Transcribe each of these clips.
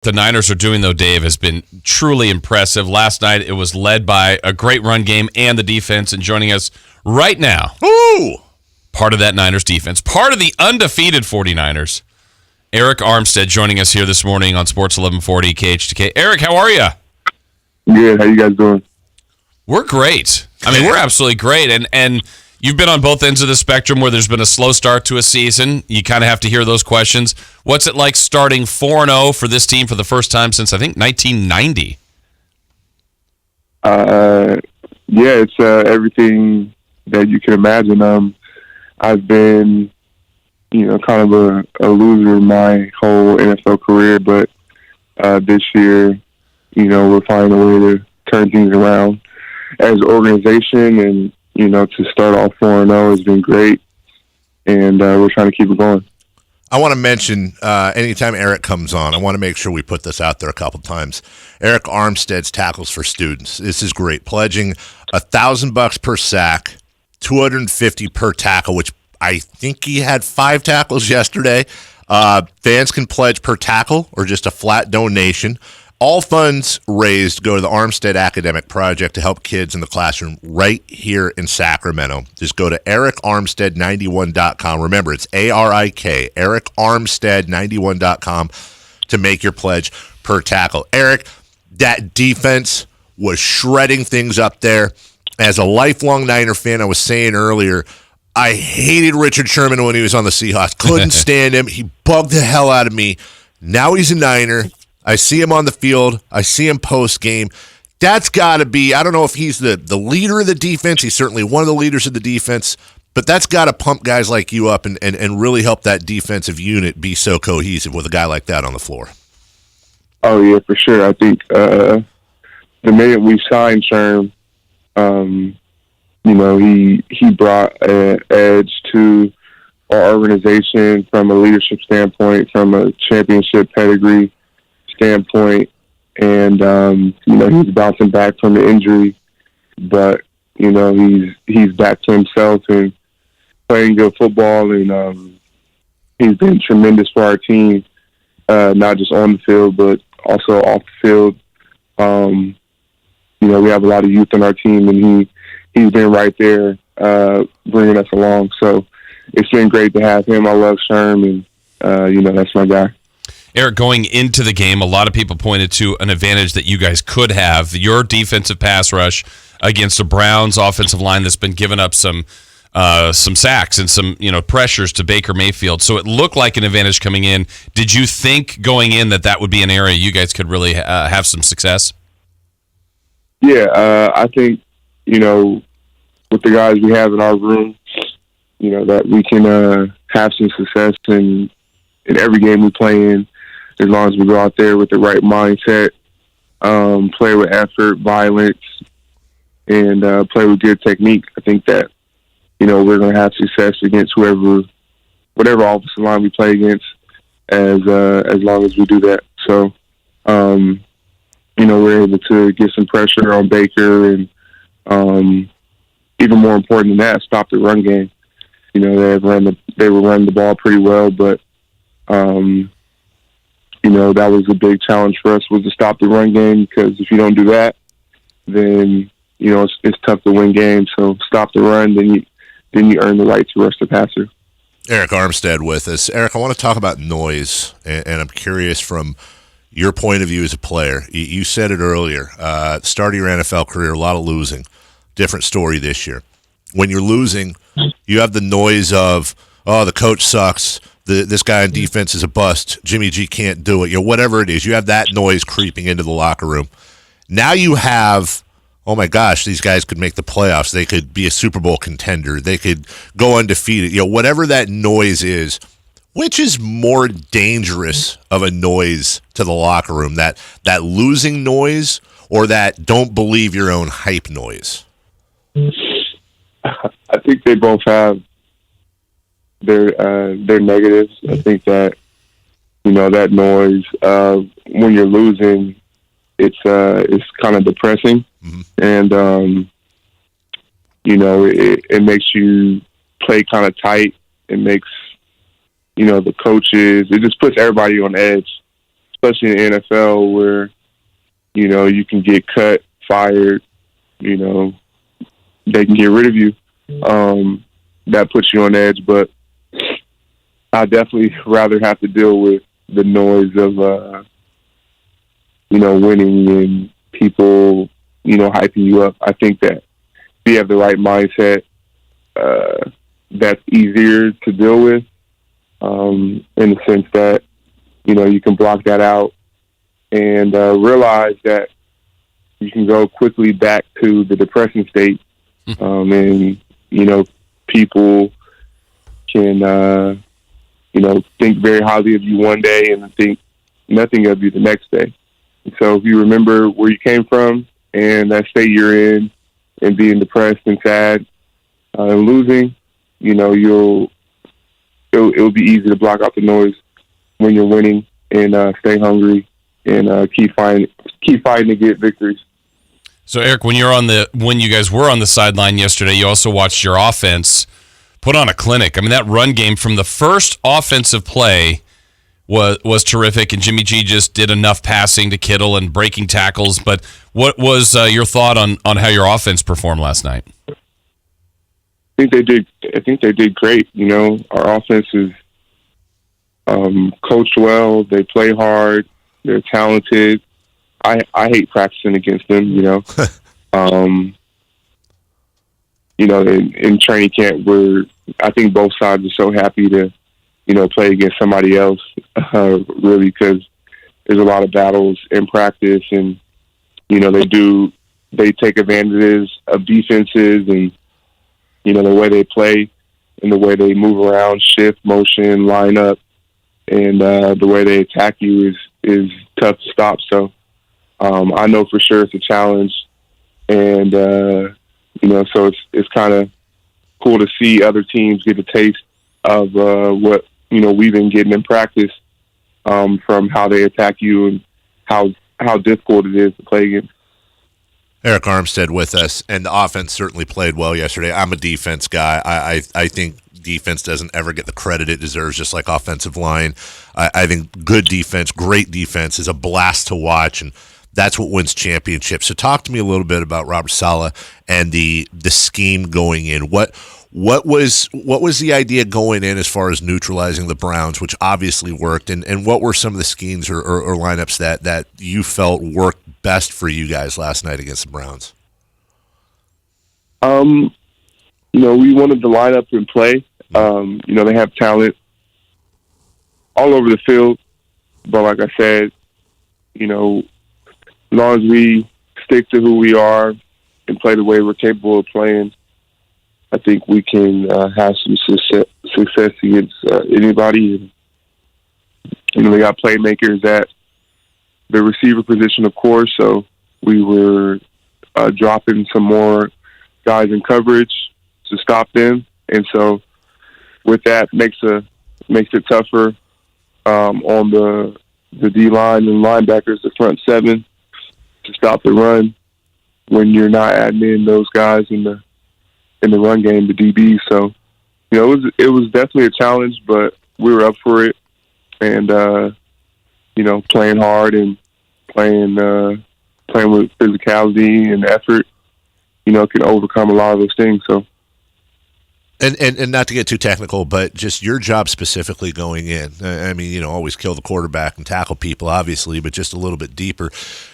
The Niners are doing, though, Dave, has been truly impressive. Last night, it was led by a great run game and the defense. And joining us right now, part of that Niners defense, part of the undefeated 49ers, Arik Armstead joining us here this morning on Sports 1140 KHTK. Arik, how are you? Good. How you guys doing? We're great. I mean, we're absolutely great. And you've been on both ends of the spectrum where there's been a slow start to a season. You kind of have to hear those questions. What's it like starting 4-0 for this team for the first time since, I think, 1990? Yeah, it's everything that you can imagine. I've been, kind of a loser my whole NFL career, but this year, we're finding a way to turn things around as an organization, and to start off 4-0 has been great, and we're trying to keep it going. I want to mention, anytime Arik comes on, I want to make sure we put this out there a couple times. Arik Armstead's Tackles for Students. This is great. Pledging $1,000 per sack, $250 per tackle, which I think he had 5 tackles yesterday. Fans can pledge per tackle or just a flat donation. All funds raised go to the Armstead Academic Project to help kids in the classroom right here in Sacramento. Just go to ArikArmstead91.com. Remember, it's ARIK, ArikArmstead91.com to make your pledge per tackle. Arik, that defense was shredding things up there. As a lifelong Niner fan, I was saying earlier, I hated Richard Sherman when he was on the Seahawks. Couldn't stand him. He bugged the hell out of me. Now he's a Niner. I see him on the field. I see him post-game. That's got to be, I don't know if he's the leader of the defense. He's certainly one of the leaders of the defense, but that's got to pump guys like you up and really help that defensive unit be so cohesive with a guy like that on the floor. Oh, yeah, for sure. I think the minute we signed Sherm, he brought an edge to our organization from a leadership standpoint, from a championship pedigree standpoint, and he's bouncing back from the injury, but he's back to himself and playing good football, and he's been tremendous for our team, not just on the field but also off the field. We have a lot of youth on our team, and he's been right there bringing us along. So it's been great to have him. I love Sherm, and that's my guy. Arik, going into the game, a lot of people pointed to an advantage that you guys could have, your defensive pass rush against the Browns offensive line that's been giving up some sacks and some pressures to Baker Mayfield. So it looked like an advantage coming in. Did you think going in that would be an area you guys could really have some success? Yeah, I think, with the guys we have in our room, that we can have some success in every game we play in, as long as we go out there with the right mindset, play with effort, violence, and play with good technique. I think that, we're going to have success against whatever offensive line we play against, as long as we do that. So, we're able to get some pressure on Baker, and even more important than that, stop the run game. They were running the ball pretty well, but that was a big challenge for us, was to stop the run game, because if you don't do that, then it's tough to win games. So stop the run, then you earn the right to rush the passer. Arik Armstead with us. Arik, I want to talk about noise, and I'm curious from your point of view as a player. You said it earlier. Start of your NFL career, a lot of losing. Different story this year. When you're losing, you have the noise of, the coach sucks. This guy on defense is a bust. Jimmy G can't do it. Whatever it is, you have that noise creeping into the locker room. Now you have, oh my gosh, these guys could make the playoffs. They could be a Super Bowl contender. They could go undefeated. Whatever that noise is, which is more dangerous of a noise to the locker room, that losing noise or that don't believe your own hype noise? I think they both have their negatives. I think that that noise when you're losing, it's kind of depressing, and it makes you play kind of tight. It makes the coaches. It just puts everybody on edge. especially in the NFL where, you can get cut, fired, they can get rid of you. That puts you on edge, but I definitely rather have to deal with the noise of, winning and people, hyping you up. I think that if you have the right mindset, that's easier to deal with, in the sense that, you can block that out and realize that you can go quickly back to the depressing state. And, people can, think very highly of you one day and think nothing of you the next day. And so if you remember where you came from and that state you're in and being depressed and sad and losing, it'll be easy to block out the noise when you're winning and stay hungry and keep fighting to get victories. So Arik, when you guys were on the sideline yesterday, you also watched your offense put on a clinic. I mean, that run game from the first offensive play was terrific, and Jimmy G just did enough passing to Kittle and breaking tackles. But what was your thought on how your offense performed last night? I think they did great. Our offense is coached well. They play hard. They're talented. I hate practicing against them. In training camp, I think both sides are so happy to, play against somebody else, really, because there's a lot of battles in practice, and they take advantages of defenses and the way they play and the way they move around, shift, motion, line up, and the way they attack you is tough to stop. So I know for sure it's a challenge, and so it's kind of cool to see other teams get a taste of what we've been getting in practice, from how they attack you and how difficult it is to play against. Arik Armstead with us, and the offense certainly played well yesterday. I'm a defense guy. I think defense doesn't ever get the credit it deserves, just like offensive line. I think good defense, great defense is a blast to watch, and that's what wins championships. So talk to me a little bit about Robert Saleh and the scheme going in. What was the idea going in as far as neutralizing the Browns, which obviously worked, and what were some of the schemes or lineups that you felt worked best for you guys last night against the Browns? We wanted the lineup in play. They have talent all over the field, but like I said, as long as we stick to who we are and play the way we're capable of playing, I think we can have some success against anybody. And, they got playmakers at the receiver position, of course, so we were dropping some more guys in coverage to stop them. And so with that, makes it tougher on the D-line and linebackers, the front seven, to stop the run when you're not adding in those guys in the run game, the DB. So, it was definitely a challenge, but we were up for it, and playing hard and playing with physicality and effort, can overcome a lot of those things. So. And not to get too technical, but just your job specifically going in. I mean, always kill the quarterback and tackle people, obviously, but just a little bit deeper.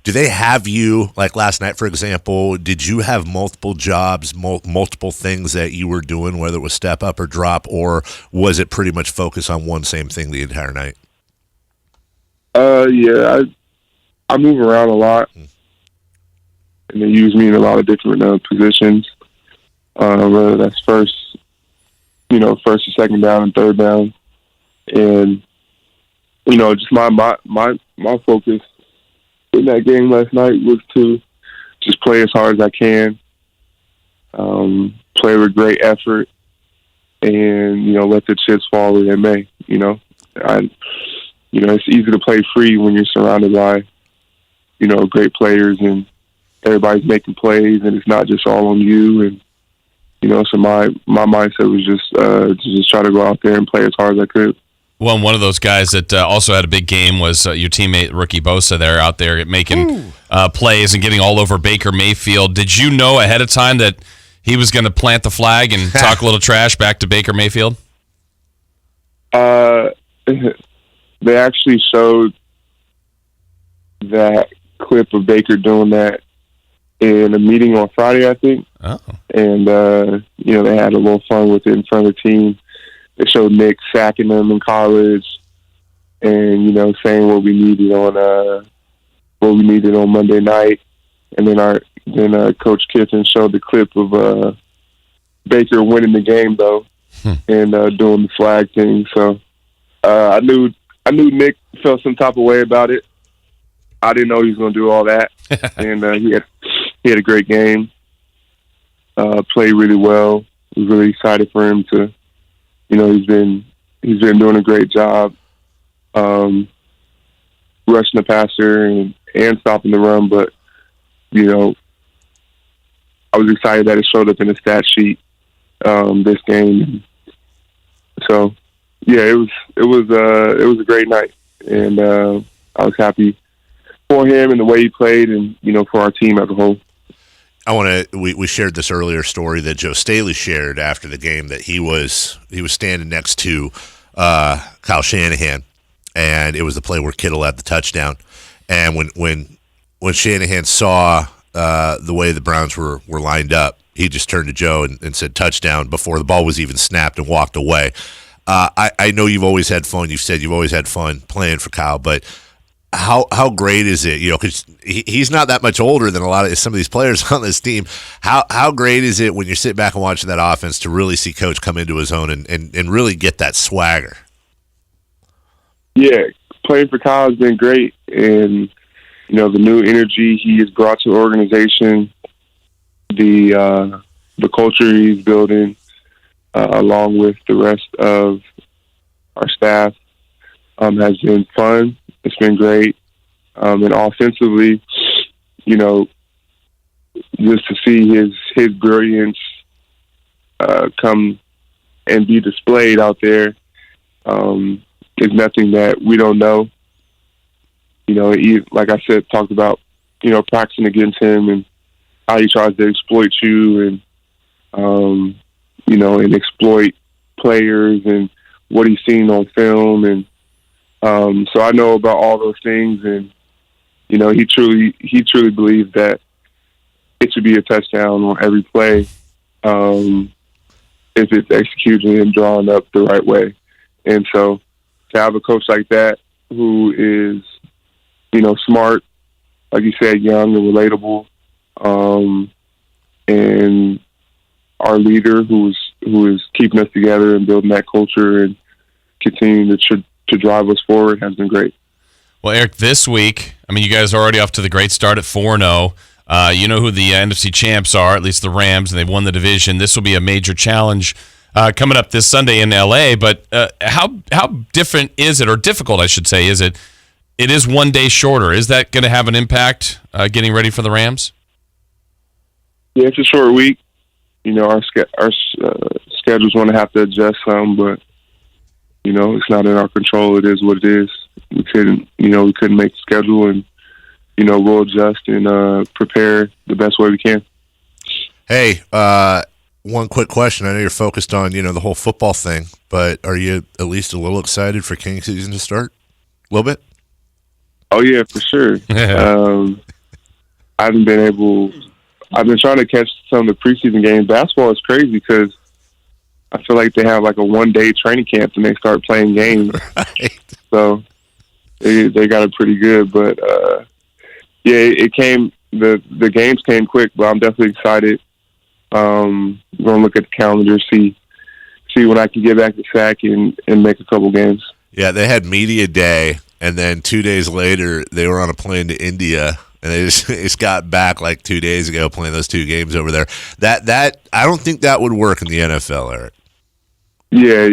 Do they have you, like last night, for example, did you have multiple jobs, multiple things that you were doing, whether it was step up or drop, or was it pretty much focus on one same thing the entire night? Yeah, I move around a lot, and they use me in a lot of different positions, whether that's first or second down and third down. And, just my focus in that game last night was to just play as hard as I can, play with great effort, and, let the chips fall where they may. It's easy to play free when you're surrounded by, great players and everybody's making plays and it's not just all on you. And, so my mindset was just try to go out there and play as hard as I could. Well, one of those guys that also had a big game was your teammate, rookie Bosa, there out there making plays and getting all over Baker Mayfield. Did you know ahead of time that he was going to plant the flag and talk a little trash back to Baker Mayfield? They actually showed that clip of Baker doing that in a meeting on Friday, I think. Oh. And, they had a little fun with it in front of the team. They showed Nick sacking them in college and, saying what we needed on Monday night. And then Coach Kiffin showed the clip of Baker winning the game, though, and doing the flag thing. So I knew Nick felt some type of way about it. I didn't know he was going to do all that. And he had a great game, played really well. Was really excited for him to, he's been doing a great job rushing the passer and stopping the run. But, I was excited that it showed up in the stat sheet this game. So, yeah, it was a great night, and I was happy for him and the way he played, and for our team as a whole. We shared this earlier story that Joe Staley shared after the game that he was standing next to Kyle Shanahan, and it was the play where Kittle had the touchdown. And when Shanahan saw the way the Browns were lined up, he just turned to Joe and said touchdown before the ball was even snapped and walked away. I know you've always had fun. You've said you've always had fun playing for Kyle, but how great is it? Because he's not that much older than some of these players on this team. How great is it when you sit back and watch that offense to really see Coach come into his own and really get that swagger? Yeah, playing for Kyle has been great, and the new energy he has brought to the organization, the culture he's building, along with the rest of our staff, has been fun. It's been great. And offensively, just to see his brilliance come and be displayed out there is nothing that we don't know. Like I said, talked about, practicing against him and how he tries to exploit you and exploit players and what he's seen on film. And so I know about all those things, and he truly believes that it should be a touchdown on every play if it's executed and drawn up the right way. And so to have a coach like that who is smart, like you said, young and relatable, and our leader who is keeping us together and building that culture and continuing to drive us forward has been great. Well, Arik, this week, you guys are already off to the great start at 4-0. You know who the NFC champs are, at least the Rams, and they've won the division. This will be a major challenge coming up this Sunday in L.A., but how different is it, or difficult, I should say, is it? It is 1 day shorter. Is that going to have an impact getting ready for the Rams? Yeah, it's a short week. Our schedule's going to have to adjust some, but it's not in our control. It is what it is. We couldn't make the schedule, and we'll adjust and prepare the best way we can. Hey, one quick question. I know you're focused on the whole football thing, but are you at least a little excited for King season to start? A little bit. Oh yeah, for sure. I've been trying to catch some of the preseason games. Basketball is crazy because I feel like they have like a 1 day training camp and they start playing games. Right. So they got it pretty good. But it came. The games came quick, but I'm definitely excited. Going to look at the calendar, see when I can get back to SAC and make a couple games. Yeah, they had media day, and then 2 days later they were on a plane to India. And they just got back like 2 days ago playing those two games over there. That I don't think that would work in the NFL, Arik. Yeah.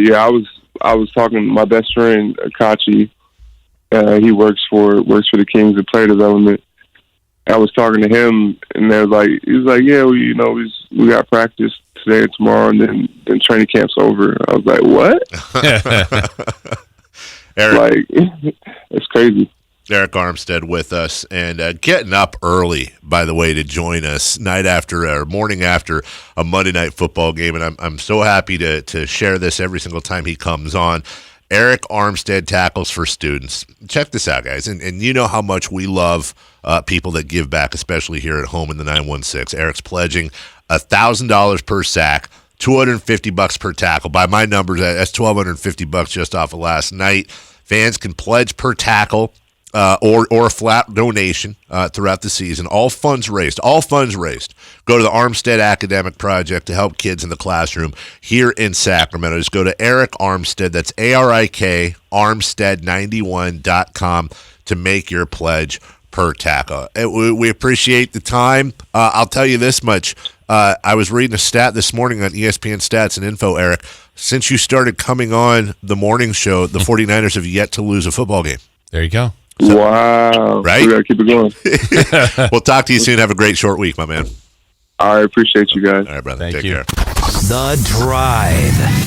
I was talking to my best friend Akachi. He works for the Kings in player development. I was talking to him, and he was like, yeah, we got practice today and tomorrow, and then training camp's over. I was like, what? Eric, it's crazy. Arik Armstead with us, and getting up early, by the way, to join us morning after a Monday Night Football game, and I'm so happy to share this every single time he comes on. Arik Armstead tackles for students. Check this out, guys, and you know how much we love people that give back, especially here at home in the 916. Eric's pledging $1,000 per sack, $250 per tackle. By my numbers, that's $1,250 just off of last night. Fans can pledge per tackle or a flat donation throughout the season. All funds raised go to the Armstead Academic Project to help kids in the classroom here in Sacramento. Just go to Arik Armstead, that's ARIK, Armstead91.com to make your pledge per tackle. We appreciate the time. I'll tell you this much. I was reading a stat this morning on ESPN Stats and Info, Eric. Since you started coming on the morning show, the 49ers have yet to lose a football game. There you go. So, wow. Right? We got to keep it going. We'll talk to you soon. Have a great short week, my man. I appreciate you guys. All right, brother. Thank Take you. care. The Drive.